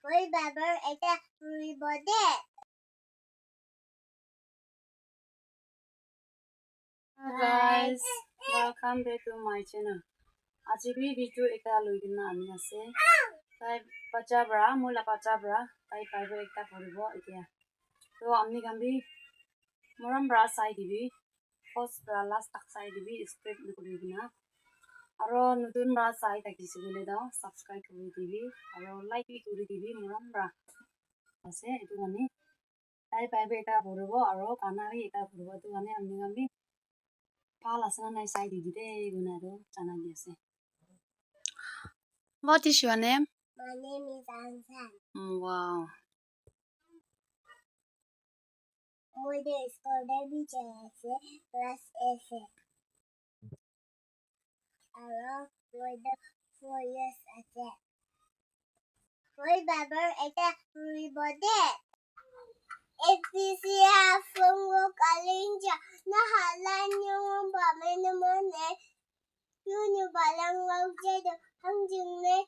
Remember everybody. Guys, welcome back to my channel. आज भी video एकता लुइकिना आनी आसे ताई पचाब्रा मुला पचाब्रा ताई पाइबो एकता करिबो इतिया तो आमनी गामबी मोरम ब्रा साइ दिबी फर्स्ट ब्रा लास्ट तक साइ दिबी स्क्रिप्ट लिखिबिना आरो नतुन ब्रा साइ ताकिसिबले दा सब्सक्राइब करि दिबी आरो लाइक भी करि दिबी मोरम ब्रा आसे एतु गाने ताई पाइबो एकता करिबो आरो कानाबी एकता करिबो तो गाने आमनी गामबी पालासना नाइ साइ दिबी दे गुनारो चाना दिसे. What is your name? My name is Ansan. Wow. With the scholar BJS plus S. Along with the 4 years at that. Remember everybody. If you see a phone work a linja, Naha lan yung bamen naman yun yung balang wawjado hang june.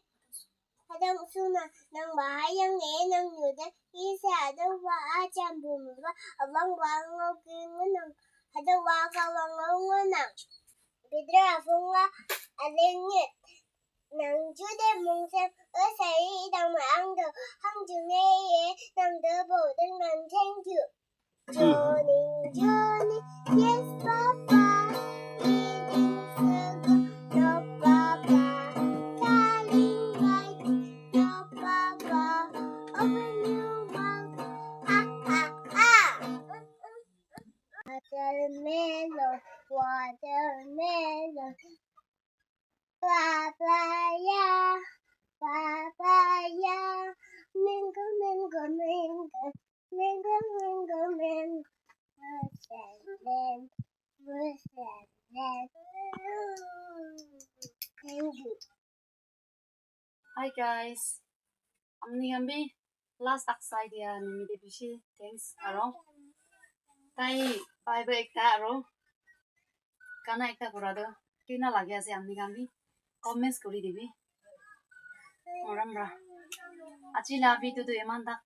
Hadang suna ng bahayang ng yuda isa hadang waachan bumaba abang wangaw kingunang hadang wakawangaw ngunang bidra afong wa alingit nang jude mungsem usay idang maangdo hang june nang dabo dang nang thank you Johnny yes papa eating sugar no papa calling right no papa open your mouth ha ha ha watermelon papaya mango mango mango mango mango mango Thank you. Hi guys. Amni gambi last aksai dia nimi de bishi thanks aro. Tai fiber ekta aro. Kana ekta kurado. Kina lagi ase amni gambi. Comments kori dibi. Moramra. Achi la video to eman tak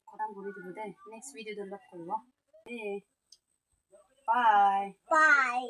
kodam kori dibu de. Next video to log koribo. Bye. Bye.